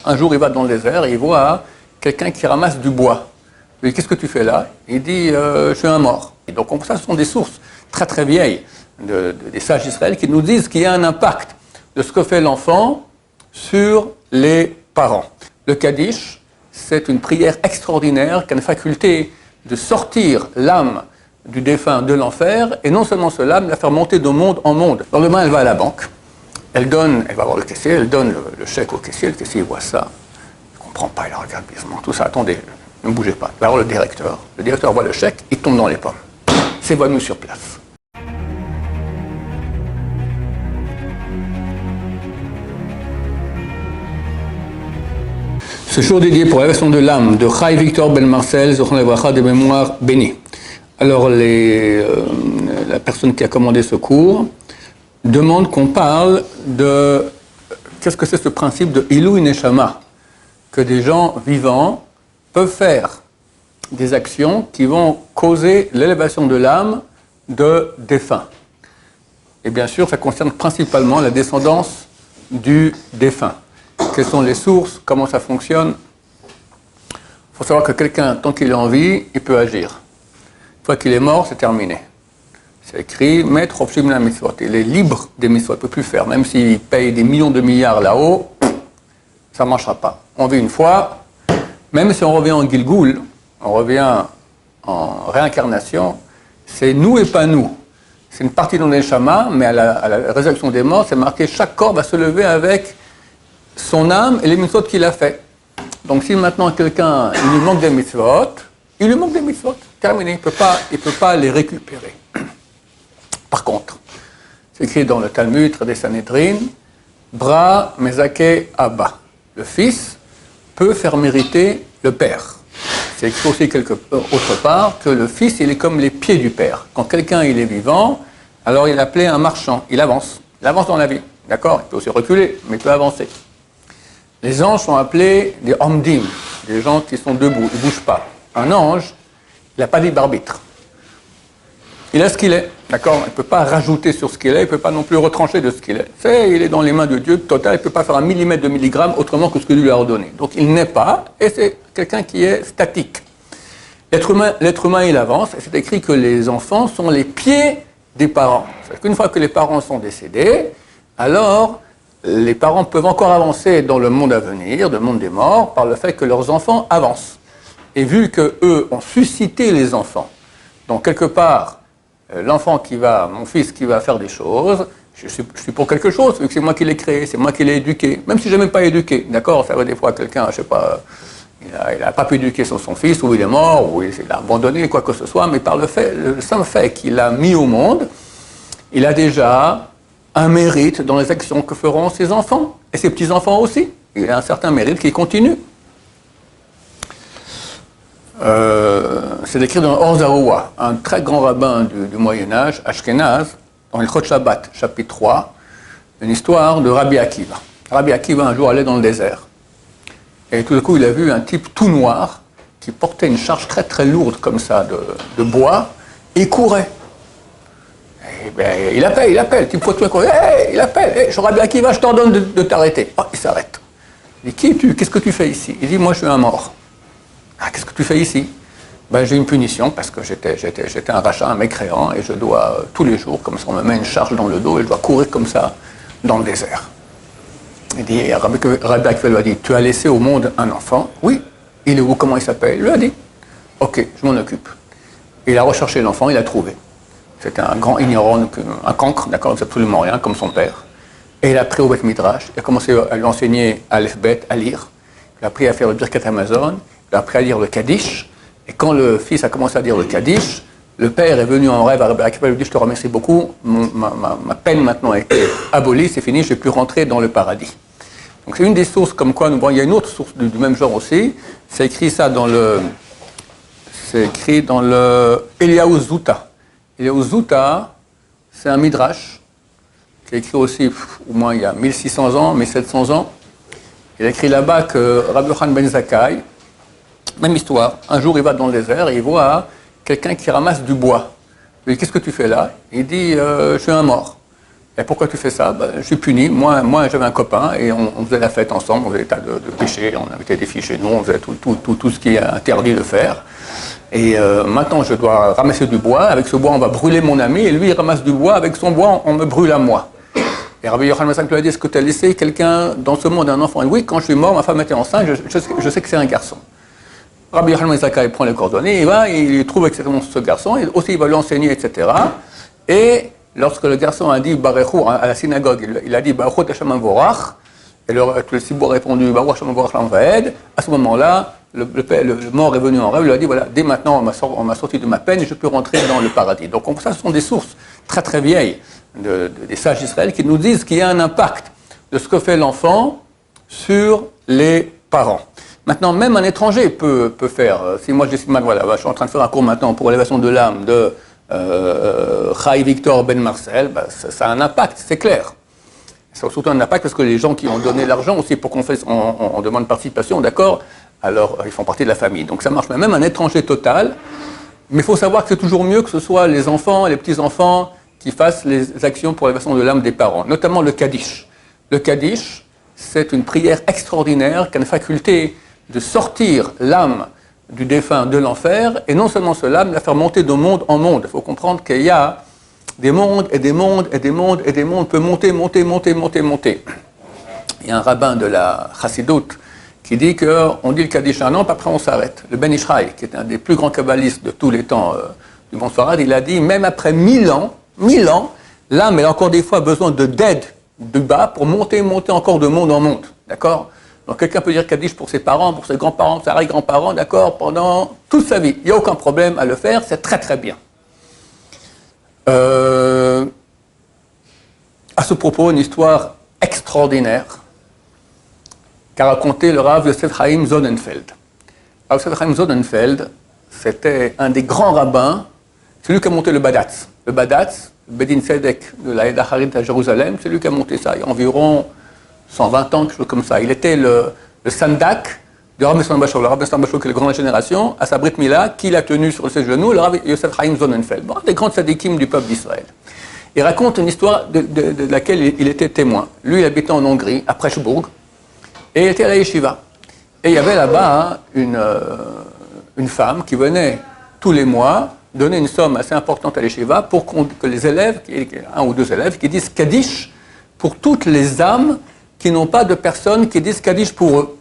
Un jour, il va dans le désert et il voit quelqu'un qui ramasse du bois. Il dit, qu'est-ce que tu fais là? Il dit, je suis un mort. Et donc, ça, ce sont des sources très très vieilles des sages d'Israël qui nous disent qu'il y a un impact de ce que fait l'enfant sur les parents. Le Kaddish, c'est une prière extraordinaire qui a une faculté de sortir l'âme du défunt de l'enfer, et non seulement cela, mais la faire monter de monde en monde. Dans le lendemain, elle va à la banque, elle va voir le caissier, elle donne le chèque au caissier, le caissier voit ça, il ne comprend pas, il regarde bizarrement, tout ça, attendez, ne bougez pas. Il va voir le directeur voit le chèque, il tombe dans les pommes. S'évanouit sur place. Ce jour dédié pour l'élévation de l'âme de Chai Victor Ben Marcel, Zochron Levracha, de mémoire bénie. Alors, la personne qui a commandé ce cours demande qu'on parle de qu'est-ce que c'est ce principe de Ilou Neshama, que des gens vivants peuvent faire des actions qui vont causer l'élévation de l'âme de défunts. Et bien sûr, ça concerne principalement la descendance du défunt. Quelles sont les sources, comment ça fonctionne? Il faut savoir que quelqu'un, tant qu'il est en vie, il peut agir. Une fois qu'il est mort, c'est terminé. C'est écrit, Maître Opshim la mitzvot. Il est libre des mitzvot, il ne peut plus faire. Même s'il paye des millions de milliards là-haut, ça ne marchera pas. On vit une fois, même si on revient en Gilgoul, on revient en réincarnation, c'est nous et pas nous. C'est une partie dans les Neshama, mais à la résurrection des morts, c'est marqué, chaque corps va se lever avec son âme et les mitzvot qu'il a fait. Donc si maintenant quelqu'un, il lui manque des mitzvot, terminé, il ne peut pas les récupérer. Par contre, c'est écrit dans le Talmud, des Sanhedrin, Bra Mezake Abba. Le fils peut faire mériter le père. C'est écrit aussi autre part que le fils, il est comme les pieds du père. Quand quelqu'un il est vivant, alors il est appelé un marchand, il avance dans la vie. D'accord? Il peut aussi reculer, mais il peut avancer. Les anges sont appelés des omdim, des gens qui sont debout, ils ne bougent pas. Un ange, il n'a pas libre d'arbitre. Il est ce qu'il est, d'accord? Il ne peut pas rajouter sur ce qu'il est, il ne peut pas non plus retrancher de ce qu'il est. Il est dans les mains de Dieu, total, il ne peut pas faire un millimètre de milligramme autrement que ce que Dieu lui a ordonné. Donc il n'est pas, et c'est quelqu'un qui est statique. L'être humain, il avance, et c'est écrit que les enfants sont les pieds des parents. C'est-à-dire qu'une fois que les parents sont décédés, alors les parents peuvent encore avancer dans le monde à venir, le monde des morts, par le fait que leurs enfants avancent. Et vu qu'eux ont suscité les enfants, donc quelque part, mon fils qui va faire des choses, je suis pour quelque chose, vu que c'est moi qui l'ai créé, c'est moi qui l'ai éduqué, même si je n'ai même pas éduqué, d'accord? Ça va des fois quelqu'un, je ne sais pas, il n'a pas pu éduquer son fils, ou il est mort, ou il a abandonné, quoi que ce soit, mais par le simple fait qu'il a mis au monde, il a déjà un mérite dans les actions que feront ses enfants, et ses petits-enfants aussi. Il a un certain mérite qui continue. C'est décrit dans Or Zaroua, un très grand rabbin du Moyen-Âge, Ashkenaz, dans l'Ilchot Shabbat, chapitre 3, une histoire de Rabbi Akiva. Rabbi Akiva, un jour, allait dans le désert. Et tout d'un coup, il a vu un type tout noir qui portait une charge très très lourde, comme ça, de bois, et il courait. Et bien, il appelle, type faut tout courir. Il appelle, je suis Rabbi Akiva, je t'ordonne de t'arrêter. Oh, il s'arrête. Il dit, qui es-tu? Qu'est-ce que tu fais ici? Il dit, moi, je suis un mort. Ah, qu'est-ce que tu fais ici? Ben, j'ai une punition parce que j'étais un rachat, un mécréant, et je dois, tous les jours, comme ça, on me met une charge dans le dos, et je dois courir comme ça dans le désert. Il dit, Rabbi Akiva lui a dit, tu as laissé au monde un enfant? Oui. Il est où? Comment il s'appelle? Il lui a dit, ok, je m'en occupe. Il a recherché l'enfant, il l'a trouvé. C'était un grand ignorant, un cancre, d'accord, il ne sait absolument rien, comme son père. Et il a pris au Beth Midrash, il a commencé à lui enseigner Aleph-Bet, à lire. Il a appris à faire le Birkat Hamazon, il a appris à lire le Kaddish. Et quand le fils a commencé à dire le Kaddish, le père est venu en rêve à Rabbi Akiva, il lui dit, je te remercie beaucoup, ma peine maintenant a été abolie, c'est fini, je vais plus rentrer dans le paradis. Donc c'est une des sources comme quoi, il y a une autre source du même genre aussi, c'est écrit ça dans le Eliyahu Zuta. Eliyahu Zuta, c'est un midrash qui est écrit aussi, au moins il y a 1600 ans, 1700 ans. Il a écrit là-bas que Rabbi Yochanan ben Zakkai, même histoire, un jour il va dans le désert et il voit quelqu'un qui ramasse du bois. Il dit, qu'est-ce que tu fais là? Il dit, je suis un mort. Et pourquoi tu fais ça? Je suis puni. Moi j'avais un copain et on faisait la fête ensemble, on faisait des tas de péchés, on invitait des filles chez nous, on faisait tout ce qui est interdit de faire. Et maintenant je dois ramasser du bois. Avec ce bois on va brûler mon ami et lui il ramasse du bois. Avec son bois on me brûle à moi. Et Rabbi Yochanan Massak lui a dit, est-ce que tu as laissé quelqu'un dans ce monde, un enfant? Et oui, quand je suis mort, ma femme était enceinte, je sais que c'est un garçon. Rabbi Yochanan Massak il prend les coordonnées, il trouve exactement ce garçon, et aussi il va lui enseigner, etc. Et lorsque le garçon a dit Barechou à la synagogue, il a dit Barechou Hashem Vorach, et le ciboire a répondu Baruch Hashem Vorach L'Anvaed, à ce moment-là, le mort est venu en rêve, il lui a dit voilà, dès maintenant on m'a sorti de ma peine et je peux rentrer dans le paradis. Donc ça, ce sont des sources très très vieilles des sages d'Israël qui nous disent qu'il y a un impact de ce que fait l'enfant sur les parents. Maintenant, même un étranger peut faire. Si moi je décide, voilà, je suis en train de faire un cours maintenant pour l'élévation de l'âme de Chai Victor Ben Marcel, ça a un impact, c'est clair. Ça a surtout un impact parce que les gens qui ont donné l'argent aussi pour qu'on fasse, on demande participation, d'accord, alors ils font partie de la famille. Donc ça marche même un étranger total. Mais il faut savoir que c'est toujours mieux que ce soit les enfants et les petits-enfants qui fassent les actions pour l'élévation de l'âme des parents, notamment le Kaddish. Le Kaddish, c'est une prière extraordinaire qui a une faculté de sortir l'âme du défunt de l'enfer, et non seulement cela, mais la faire monter de monde en monde. Il faut comprendre qu'il y a des mondes et des mondes et des mondes et des mondes, peut monter. Il y a un rabbin de la Chassidoute qui dit qu'on dit le Kaddish un an, puis après on s'arrête. Le Ben Ishraï, qui est un des plus grands kabbalistes de tous les temps du monde Sfarad, il a dit, même après 1000 ans, l'âme elle a encore des fois besoin d'aide du bas pour monter encore de monde en monde. D'accord? Donc quelqu'un peut dire Kaddish pour ses parents, pour ses grands-parents, ses arrière-grands-parents, d'accord, pendant toute sa vie. Il n'y a aucun problème à le faire, c'est très très bien. À ce propos, une histoire extraordinaire qu'a raconté le Rav Yosef Chaim Sonnenfeld. Rav Yosef Chaim Sonnenfeld, c'était un des grands rabbins, c'est lui qui a monté le Badatz. Le Badatz, le Bedin Sedek de la Eda Harit à Jérusalem, c'est lui qui a monté ça il y a environ 120 ans, quelque chose comme ça. Il était le sandak du Rav Messon Bachor. Le Rav Messon Bachor, qui est la grande génération, à sa Brit Mila, qui l'a tenu sur ses genoux, le Rav Yosef Chaim Sonnenfeld, bon, des grands sadikim du peuple d'Israël. Il raconte une histoire de laquelle il était témoin. Lui, il habitait en Hongrie, à Pressburg, et il était à la yeshiva. Et il y avait là-bas une femme qui venait tous les mois donner une somme assez importante à la yeshiva pour que les élèves, un ou deux élèves, qui disent Kaddish pour toutes les âmes qui n'ont pas de personnes qui disent Kaddish pour eux.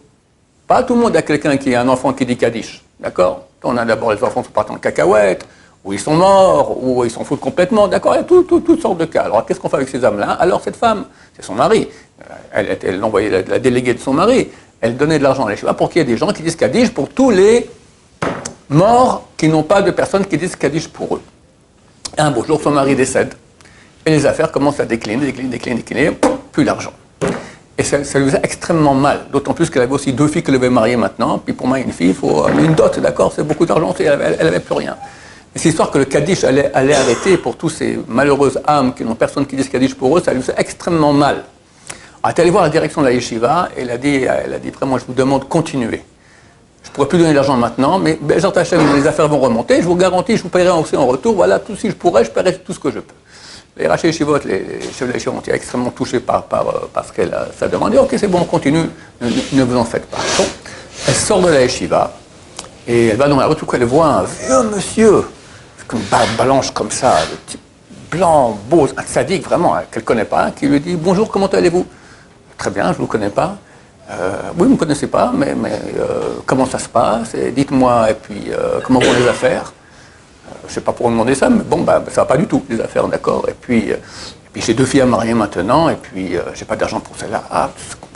Pas tout le monde a quelqu'un qui a un enfant qui dit Kaddish, d'accord? On a d'abord les enfants qui partent en cacahuète, ou ils sont morts, ou ils s'en foutent complètement, d'accord? Il y a toutes sortes de cas. Alors qu'est-ce qu'on fait avec ces âmes-là? Alors cette femme, c'est son mari, elle envoyait la déléguée de son mari, elle donnait de l'argent à la pour qu'il y ait des gens qui disent Kaddish pour tous les morts qui n'ont pas de personnes qui disent Kaddish pour eux. Et un beau jour, son mari décède, et les affaires commencent à décliner, plus d'argent. Et ça lui faisait extrêmement mal, d'autant plus qu'elle avait aussi 2 filles qu'elle avait mariées maintenant, puis pour moi une fille, il faut une dot, d'accord, c'est beaucoup d'argent, elle n'avait plus rien. Et cette histoire que le Kaddish allait arrêter pour tous ces malheureuses âmes qui n'ont personne qui dise Kaddish pour eux, ça lui faisait extrêmement mal. Elle est allée voir la direction de la yeshiva, et elle a dit vraiment, je vous demande, continuez. Je ne pourrais plus donner l'argent maintenant, mais Bezrat Hashem, les affaires vont remonter, je vous garantis, je vous paierai aussi en retour, voilà, si je pourrais, je paierai tout ce que je peux. Les Raché Yeshivot, les chefs de la yeshiva ont été extrêmement touchés par ce qu'elle a demandé. Ok, c'est bon, on continue, ne vous en faites pas. Bon, elle sort de la yeshiva et elle va dans la rue, tout coup, elle voit un vieux monsieur, comme une barbe blanche comme ça, de type blanc, beau, un tzaddik vraiment, qu'elle ne connaît pas, qui lui dit « Bonjour, comment allez-vous » Très bien, je ne vous connais pas. Oui, vous ne me connaissez pas, mais comment ça se passe? Dites-moi, et puis comment vont les affaires? Je ne sais pas pourquoi demander ça, mais bon, ça ne va pas du tout, les affaires, d'accord. Et puis j'ai 2 filles à marier maintenant, et puis je n'ai pas d'argent pour celle-là. Ah,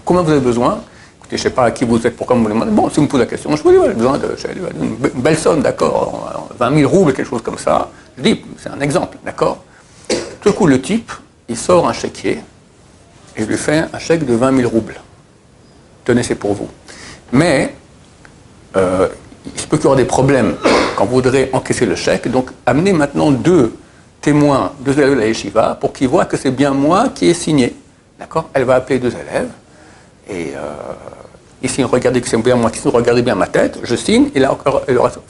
combien vous avez besoin? Écoutez, je ne sais pas à qui vous êtes, pourquoi vous me demandez. Bon, si vous me posez la question, je vous dis, j'ai besoin d'une belle somme, d'accord, 20 000 roubles, quelque chose comme ça. Je dis, c'est un exemple, d'accord. Tout d'un coup, le type, il sort un chéquier, et je lui fais un chèque de 20 000 roubles. Tenez, c'est pour vous. Mais, il se peut qu'il y aura des problèmes quand vous voudrez encaisser le chèque. Donc, amenez maintenant 2 témoins, 2 élèves de la yeshiva, pour qu'ils voient que c'est bien moi qui ai signé. D'accord? Elle va appeler 2 élèves, et ici, regardez que c'est bien moi qui signe, regardez bien ma tête, je signe, il a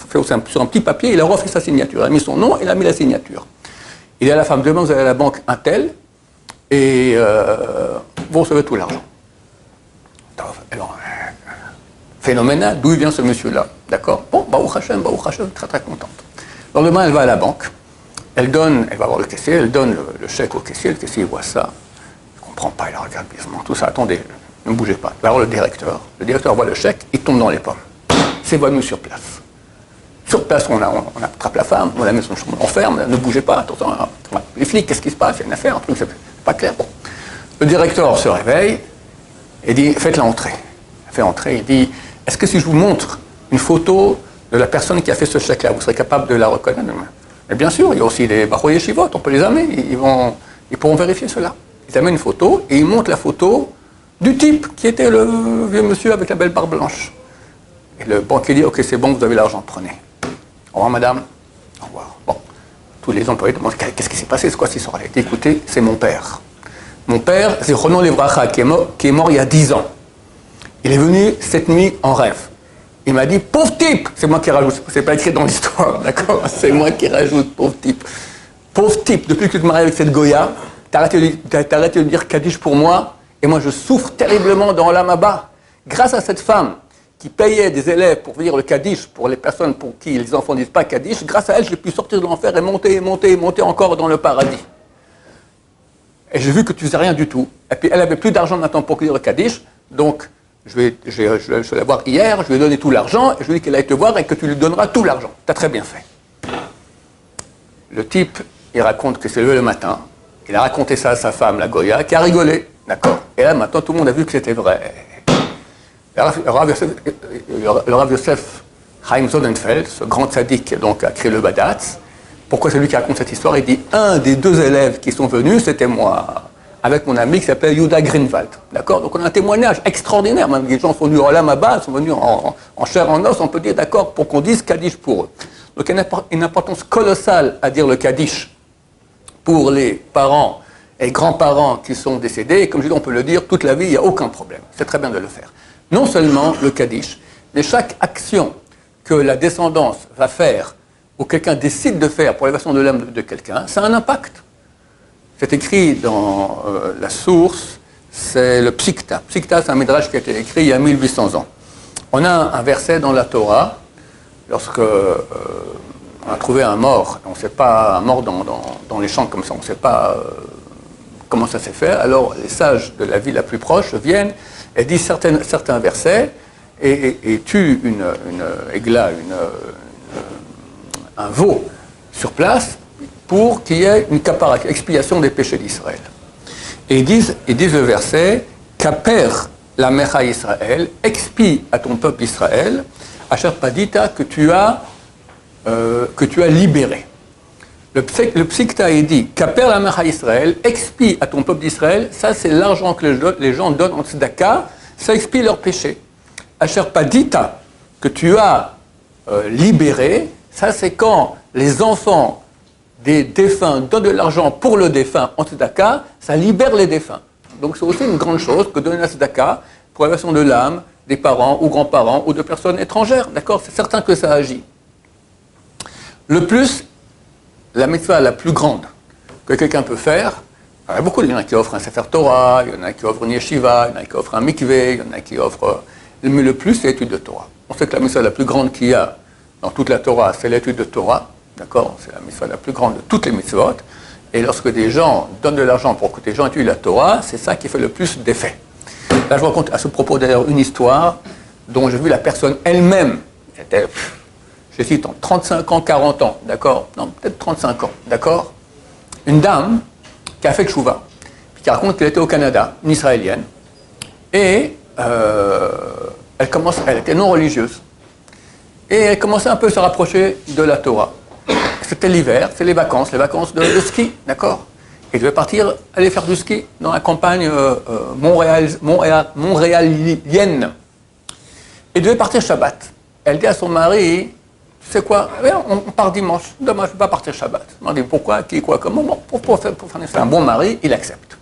fait aussi sur un petit papier, il a refait sa signature. Il a mis son nom, il a mis la signature. Il dit à la femme, demain vous allez à la banque un tel, et vous recevez tout l'argent. Alors, phénoménal, d'où vient ce monsieur-là? D'accord? Bon, Baruch Hashem, très très contente. Le lendemain, elle va à la banque, elle va voir le caissier, elle donne le chèque au caissier, le caissier voit ça, il ne comprend pas, il regarde bizarrement, tout ça, attendez, ne bougez pas. Il va voir le directeur voit le chèque, il tombe dans les pommes. C'est venu sur place. Sur place, on attrape la femme, on la met dans son chambre, on ferme, ne bougez pas, attention, les flics, qu'est-ce qui se passe? Il y a une affaire, un truc, c'est pas clair. Bon. Le directeur se réveille et dit, faites-la entrer. Elle fait entrer, il dit, est-ce que si je vous montre une photo de la personne qui a fait ce chèque-là, vous serez capable de la reconnaître? Mais bien sûr, il y a aussi les Bachoy Yeshivot, on peut les amener, ils pourront vérifier cela. Ils amènent une photo et ils montrent la photo du type qui était le vieux monsieur avec la belle barbe blanche. Et le banquier dit, ok, c'est bon, vous avez l'argent, prenez. Au revoir, madame. Au revoir. Bon, tous les employés demandent, qu'est-ce qui s'est passé, c'est quoi cette histoire? Elle a dit, écoutez, c'est mon père. Mon père, c'est Ronan Levracha, qui est mort il y a 10 ans. Il est venu cette nuit en rêve. Il m'a dit, pauvre type, c'est moi qui rajoute, c'est pas écrit dans l'histoire, d'accord? C'est moi qui rajoute, pauvre type. Pauvre type, depuis que tu te maries avec cette Goya, t'as arrêté de dire Kaddish pour moi, et moi je souffre terriblement dans l'Amaba. Grâce à cette femme qui payait des élèves pour dire le Kaddish pour les personnes pour qui les enfants ne disent pas Kaddish, grâce à elle, j'ai pu sortir de l'enfer et monter encore dans le paradis. Et j'ai vu que tu faisais rien du tout. Et puis elle avait plus d'argent maintenant pour dire le Kaddish, donc je vais la voir hier, je lui ai donné tout l'argent, et je lui ai dit qu'elle allait te voir et que tu lui donneras tout l'argent. Tu as très bien fait. Le type, il raconte que c'est levé le matin, il a raconté ça à sa femme, la Goya, qui a rigolé, d'accord? Et là, maintenant, tout le monde a vu que c'était vrai. Le Rav Yosef Chaim Sonnenfeld, ce grand tzaddik qui donc a créé le Badatz, pourquoi c'est lui qui raconte cette histoire? Il dit, un des 2 élèves qui sont venus, c'était moi, avec mon ami qui s'appelle Yuda Greenwald. D'accord? Donc on a un témoignage extraordinaire. Même les gens sont venus en Lamaba, sont venus en chair en os, on peut dire d'accord pour qu'on dise Kaddish pour eux. Donc il y a une importance colossale à dire le Kaddish pour les parents et grands-parents qui sont décédés. Et comme je dis, on peut le dire toute la vie, il n'y a aucun problème. C'est très bien de le faire. Non seulement le Kaddish, mais chaque action que la descendance va faire ou quelqu'un décide de faire pour l'élévation de l'âme de quelqu'un, ça a un impact. C'est écrit dans la source, c'est le Psikta. Psikta, c'est un midrash qui a été écrit il y a 1800 ans. On a un verset dans la Torah, lorsque on a trouvé un mort, on ne sait pas, un mort dans les champs comme ça, on ne sait pas comment ça s'est fait, alors les sages de la ville la plus proche viennent et disent certains versets et tuent un veau sur place pour qu'il y ait une expiation des péchés d'Israël. Et ils disent le verset, Kaper la Mecha Israël, expie à ton peuple Israël, Asher Padita, que tu as libéré. Le Psikta il dit, Kaper la Mecha Israël, expie à ton peuple d'Israël, ça c'est l'argent que les gens donnent en tzedaka, ça expie leurs péchés. Asher Padita, que tu as libéré, ça c'est quand les enfants des défunts donnent de l'argent pour le défunt en tzedaka, ça libère les défunts. Donc c'est aussi une grande chose que donner la tzedaka pour l'élévation de l'âme des parents ou grands-parents ou de personnes étrangères. D'accord? C'est certain que ça agit. Le plus, la mitzvah la plus grande que quelqu'un peut faire, il y a beaucoup, il y en a qui offrent un Sefer Torah, il y en a qui offrent une yeshiva, il y en a qui offrent un mikveh, il y en a qui offrent... Mais le plus, c'est l'étude de Torah. On sait que la mitzvah la plus grande qu'il y a dans toute la Torah, c'est l'étude de Torah. D'accord? C'est la mitzvah la plus grande de toutes les mitzvot. Et lorsque des gens donnent de l'argent pour que des gens étudient la Torah, c'est ça qui fait le plus d'effet. Là, je vous raconte à ce propos d'ailleurs une histoire dont j'ai vu la personne elle-même, c'était, je cite, en 35 ans, 40 ans, d'accord? Non, peut-être 35 ans, d'accord? Une dame qui a fait Tchouva, qui raconte qu'elle était au Canada, une Israélienne, et elle était non religieuse. Et elle commençait un peu à se rapprocher de la Torah. C'était l'hiver, c'est les vacances de ski, d'accord? Et devait partir, aller faire du ski dans la campagne montréalienne. Et devait partir Shabbat. Elle dit à son mari, tu sais quoi, on part dimanche. Demain, je ne vais pas partir Shabbat. Il m'a dit, pourquoi, qui, quoi, comment? Bon, pour faire un bon mari, il accepte.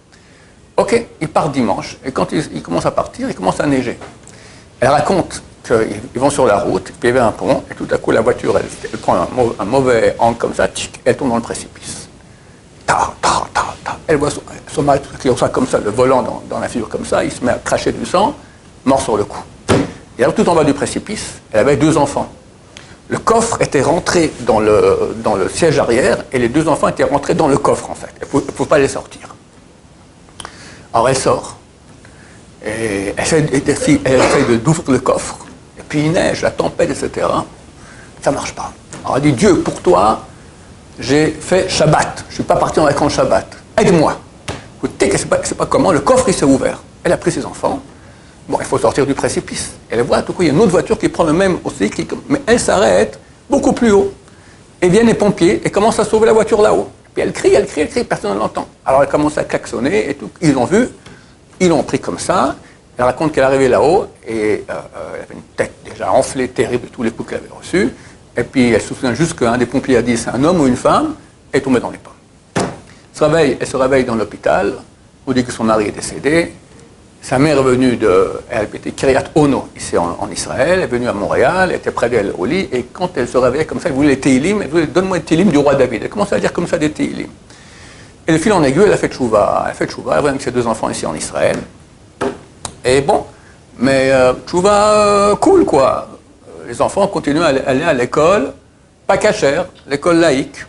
Ok, il part dimanche. Et quand il commence à partir, il commence à neiger. Elle raconte qu'ils vont sur la route, puis il y avait un pont, et tout à coup, la voiture, elle prend un mauvais angle comme ça, elle tombe dans le précipice. Ta. elle voit son mari qui reçoit comme ça, le volant dans la figure comme ça, il se met à cracher du sang, mort sur le coup. Et alors tout en bas du précipice, elle avait 2 enfants. Le coffre était rentré dans le siège arrière et les 2 enfants étaient rentrés dans le coffre en fait. Elle ne pouvait pas les sortir. Alors elle sort et elle essaie d'ouvrir le coffre. Et puis il neige, la tempête, etc. Ça ne marche pas. Alors elle dit, Dieu, pour toi, j'ai fait Shabbat. Je ne suis pas parti en vacances Shabbat. Aide-moi. Écoutez, c'est pas comment, le coffre il s'est ouvert. Elle a pris ses enfants. Bon, il faut sortir du précipice. Elle voit, tout coup, il y a une autre voiture qui prend le même aussi, mais elle s'arrête beaucoup plus haut. Et viennent les pompiers et commencent à sauver la voiture là-haut. Puis elle crie, personne ne l'entend. Alors elle commence à klaxonner et tout. Ils l'ont vu, ils l'ont pris comme ça. Elle raconte qu'elle est arrivée là-haut et elle avait une tête déjà enflée, terrible de tous les coups qu'elle avait reçus. Et puis elle se souvient juste qu'un des pompiers a dit c'est un homme ou une femme, et est tombée dans les pommes. Elle se réveille dans l'hôpital, on dit que son mari est décédé. Sa mère est venue elle était Kiryat Ono, ici en Israël, elle est venue à Montréal, elle était près d'elle au lit, et quand elle se réveillait comme ça, elle voulait les Tehillim, elle voulait donne-moi les Tehillim du roi David. Elle commence à dire comme ça des Tehillim. Et le fil en aiguille, elle a fait tchouva, elle revient avec ses 2 enfants ici en Israël. Et bon, mais tchouva cool quoi. Les enfants continuent à aller à l'école, pas cachère, l'école laïque.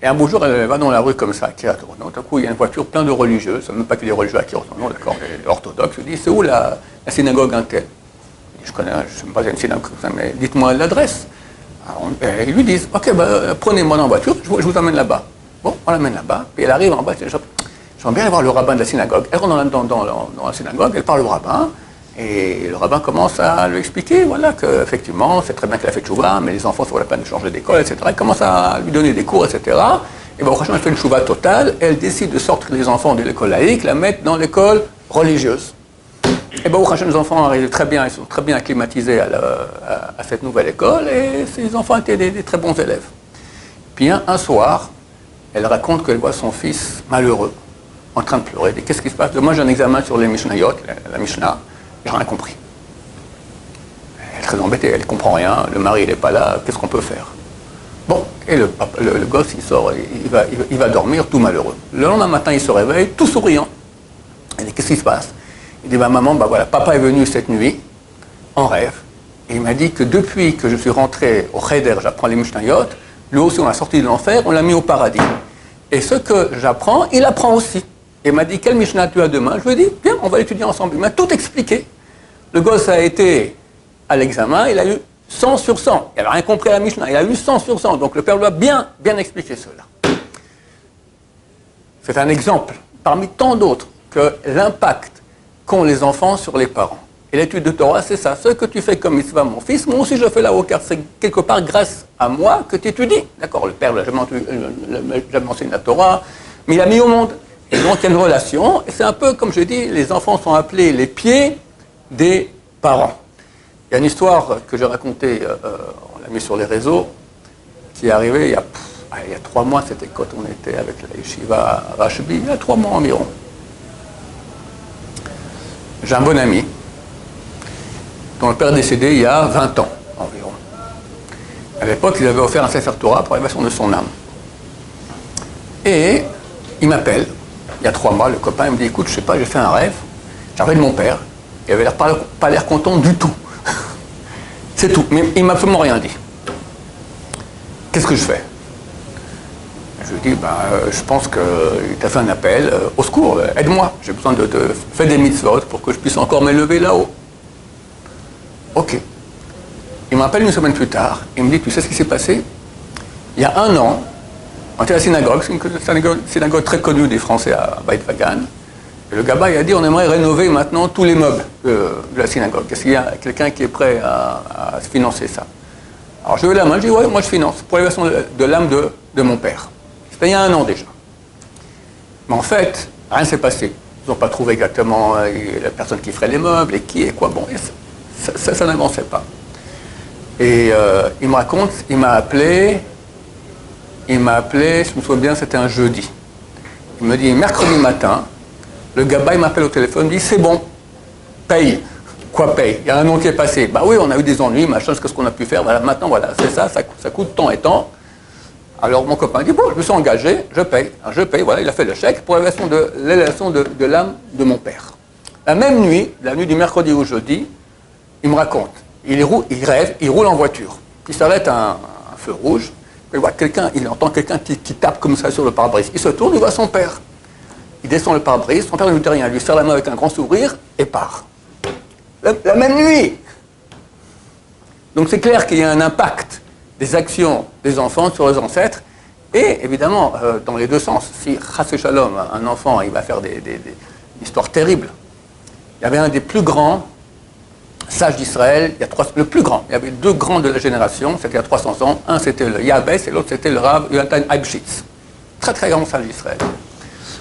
Et un beau jour, elle va dans la rue comme ça, à Kiryat Ono. D'un coup, il y a une voiture pleine de religieux, c'est même pas que des religieux à Kiryat Ono, d'accord, des orthodoxes. Je dis, c'est où la synagogue Intel? Je connais, je ne sais pas si il y a une synagogue comme ça, mais dites-moi l'adresse. Alors, ils lui disent, ok, prenez-moi dans la voiture, je vous amène là-bas. Bon, on l'amène là-bas, puis elle arrive en bas, j'aimerais bien aller voir le rabbin de la synagogue. Elle rentre dans la synagogue, elle parle au rabbin, et le rabbin commence à lui expliquer, voilà, qu'effectivement, c'est très bien qu'elle a fait tchouva, mais les enfants, ça vaut la peine de changer d'école, etc. Il commence à lui donner des cours, etc. Et bon, franchement, elle fait une tchouva totale, et elle décide de sortir les enfants de l'école laïque, la mettre dans l'école religieuse. Et bon, les enfants arrivent très bien, ils sont très bien acclimatisés à cette nouvelle école, et ces enfants étaient des très bons élèves. Puis un soir, elle raconte qu'elle voit son fils malheureux, en train de pleurer. Qu'est-ce qui se passe? Moi, j'ai un examen sur les Mishnayot, la Mishnah. J'ai rien compris. Elle est très embêtée, elle ne comprend rien, le mari il n'est pas là, qu'est-ce qu'on peut faire? Bon, et le gosse il sort, il va dormir tout malheureux. Le lendemain matin il se réveille, tout souriant. Elle dit qu'est-ce qui se passe? Il dit maman, voilà, papa est venu cette nuit, en rêve, et il m'a dit que depuis que je suis rentré au Cheder, j'apprends les Mishnayot, lui aussi on l'a sorti de l'enfer, on l'a mis au paradis. Et ce que j'apprends, il apprend aussi. Et il m'a dit, quel Mishnah tu as demain? Je lui ai dit, bien, on va l'étudier ensemble. Il m'a tout expliqué. Le gosse a été à l'examen, il a eu 100 sur 100. Il n'avait rien compris à la Mishnah, il a eu 100 sur 100. Donc le père doit bien expliquer cela. C'est un exemple, parmi tant d'autres, que l'impact qu'ont les enfants sur les parents. Et l'étude de Torah, c'est ça. Ce que tu fais comme mitzvah, mon fils, moi aussi je fais là-haut, car c'est quelque part grâce à moi que tu étudies. D'accord, le père n'a jamais enseigné la Torah, mais il a mis au monde. Et donc il y a une relation, et c'est un peu, comme je dis, les enfants sont appelés les pieds des parents. Il y a une histoire que j'ai racontée, on l'a mis sur les réseaux, qui est arrivée il y a 3 mois, c'était quand on était avec la yeshiva à Rashbi, il y a 3 mois environ. J'ai un bon ami, dont le père est décédé il y a 20 ans environ. À l'époque, il avait offert un Sefer Torah pour l'élévation de son âme. Et il m'appelle, il y a 3 mois, le copain, il me dit, écoute, je sais pas, j'ai fait un rêve, j'ai rêvé de mon père, il avait pas l'air content du tout. C'est tout, mais il m'a absolument rien dit. Qu'est-ce que je fais? Je lui dis, je pense qu'il t'a fait un appel, au secours, aide-moi, j'ai besoin de faire des mitzvot pour que je puisse encore m'élever là-haut. Ok. Il m'appelle une semaine plus tard, il me dit, tu sais ce qui s'est passé? Il y a 1 an, on était à la synagogue, c'est une synagogue très connue des Français à Beit Vagan, et le gabba il a dit, on aimerait rénover maintenant tous les meubles de la synagogue. Est-ce qu'il y a quelqu'un qui est prêt à financer ça? Alors je levais la main, je dis, ouais, moi je finance, pour l'élévation de l'âme de mon père. C'était il y a 1 an déjà. Mais en fait, rien ne s'est passé. Ils n'ont pas trouvé exactement la personne qui ferait les meubles et qui et quoi. Bon, et ça n'avançait pas. Et il me raconte, il m'a appelé, je me souviens bien, c'était un jeudi. Il me dit, mercredi matin, le gabba, il m'appelle au téléphone, il me dit, c'est bon, paye. Quoi paye? Il y a 1 an qui est passé. Bah oui, on a eu des ennuis, machin, qu'est-ce qu'on a pu faire? Voilà, maintenant, voilà, c'est ça coûte tant et tant. Alors mon copain dit, bon, je me suis engagé, je paye. Alors, je paye, voilà, il a fait le chèque pour l'élévation de l'âme de mon père. La même nuit, la nuit du mercredi au jeudi, il me raconte, il rêve, il roule en voiture. Il s'arrête à un feu rouge, il voit quelqu'un, il entend quelqu'un qui tape comme ça sur le pare-brise. Il se tourne, il voit son père. Il descend le pare-brise, son père ne lui dit rien, il lui serre la main avec un grand sourire et part. La même nuit. Donc c'est clair qu'il y a un impact des actions des enfants sur les ancêtres, et évidemment, dans les deux sens. Si Chas Shalom, un enfant, il va faire des histoires terribles. Il y avait un des plus grands sages d'Israël, le plus grand. Il y avait deux grands de la génération, c'était il y a 300 ans. Un c'était le Yabès et l'autre c'était le Rav Yonatan Eibschitz. Très très grand sage d'Israël.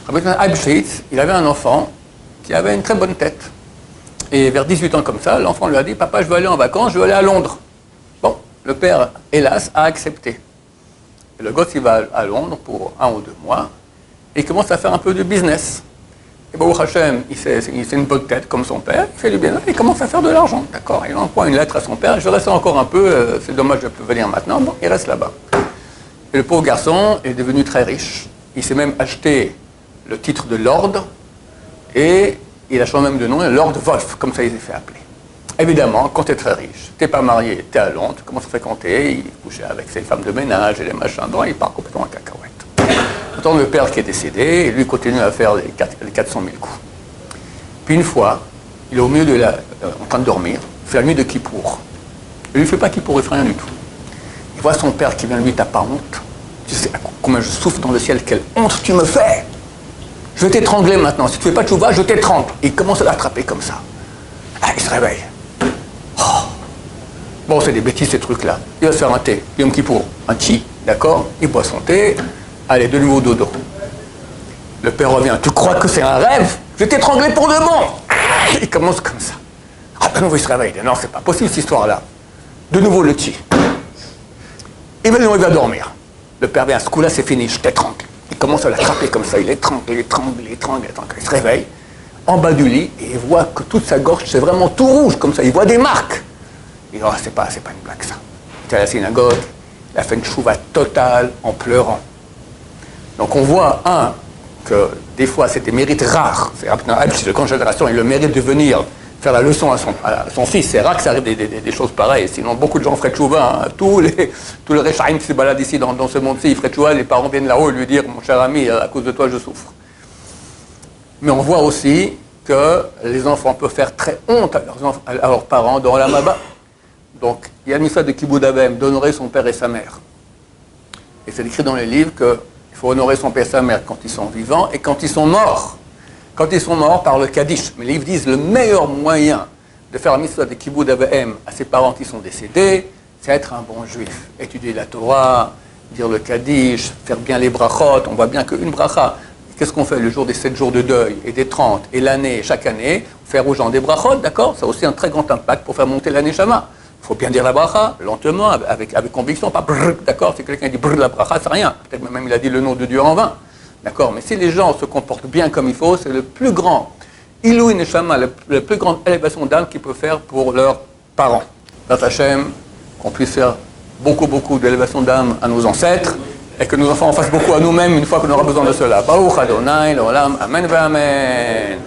Rav Yonatan Eibschitz, il avait un enfant qui avait une très bonne tête. Et vers 18 ans comme ça, l'enfant lui a dit « Papa, je veux aller en vacances, je veux aller à Londres. » Bon, le père, hélas, a accepté. Et le gosse, il va à Londres pour 1 ou 2 mois, et il commence à faire un peu de business. Et Baruch Hashem, il sait une bonne tête comme son père, il fait du business, il commence à faire de l'argent, d'accord. Il envoie une lettre à son père, je vais rester encore un peu, c'est dommage de ne plus venir maintenant, bon, il reste là-bas. Et le pauvre garçon est devenu très riche. Il s'est même acheté le titre de Lord, et il a changé même de nom, Lord Wolf, comme ça il s'est fait appeler. Évidemment, quand tu es très riche, tu n'es pas marié, tu es à Londres, tu commences à fréquenter, il couchait avec ses femmes de ménage et les machins, donc il part complètement en cacahuète. Pourtant, le père qui est décédé, et lui continue à faire les 400 000 coups. Puis une fois, il est au milieu en train de dormir, c'est la nuit de Kippour. Il ne lui fait pas Kippour, il ne fait rien du tout. Il voit son père qui vient lui, t'as pas honte. Tu sais combien je souffre dans le ciel, quelle honte tu me fais. Je vais t'étrangler maintenant, si tu ne fais pas de chouva, je t'étrangle. Et il commence à l'attraper comme ça. Ah, il se réveille. Oh. Bon, c'est des bêtises ces trucs-là. Il va se faire un thé, Yom Kippour, un chi, d'accord. Il boit son thé, allez, de nouveau dodo. Le père revient, tu crois que c'est un rêve? Je vais t'étrangler pour de bon. Il commence comme ça. Ah, de nouveau il se réveille, il dit, non, c'est pas possible cette histoire-là. De nouveau le chi. Et maintenant il va dormir. Le père vient, ce coup-là c'est fini, je t'étrangle. Il commence à l'attraper comme ça, il étrangle. Il se réveille en bas du lit et il voit que toute sa gorge c'est vraiment tout rouge comme ça, il voit des marques. Il dit, oh, c'est pas une blague ça. Il était à la synagogue, il a fait une chouva totale en pleurant. Donc on voit, que des fois c'est des mérites rares. C'est le camp de génération, il a le mérite de venir faire la leçon à son fils. C'est rare que ça arrive des choses pareilles. Sinon, beaucoup de gens feraient tchouva. Tous les Rechaim qui se baladent ici dans ce monde-ci, ils feraient tchouva. Les parents viennent là-haut et lui dire, mon cher ami, à cause de toi, je souffre. Mais on voit aussi que les enfants peuvent faire très honte à leurs parents dans la Maba. Donc, il y a une histoire de Kibboud Avem, d'honorer son père et sa mère. Et c'est écrit dans les livres qu'il faut honorer son père et sa mère quand ils sont vivants et quand ils sont morts. Quand ils sont morts par le Kaddish. Mais les livres disent le meilleur moyen de faire la mitzvah de Kibboud Avem à ses parents qui sont décédés, c'est être un bon juif. Étudier la Torah, dire le Kaddish, faire bien les brachot. On voit bien qu'une bracha, qu'est-ce qu'on fait le jour des 7 jours de deuil et des 30 et l'année, chaque année, faire aux gens des brachot, d'accord. Ça a aussi un très grand impact pour faire monter l'année Shama. Il faut bien dire la bracha, lentement, avec conviction, pas brrr, d'accord. Si quelqu'un dit brrr la bracha, c'est rien. Peut-être même il a dit le nom de Dieu en vain. D'accord, mais si les gens se comportent bien comme il faut, c'est le plus grand Ilou Neshama, la plus grande élévation d'âme qu'ils peuvent faire pour leurs parents. Dans Hachem, qu'on puisse faire beaucoup d'élévation d'âme à nos ancêtres, et que nos enfants en fassent beaucoup à nous-mêmes une fois qu'on aura besoin de cela. Baruch Adonai, l'olam, amen, amen.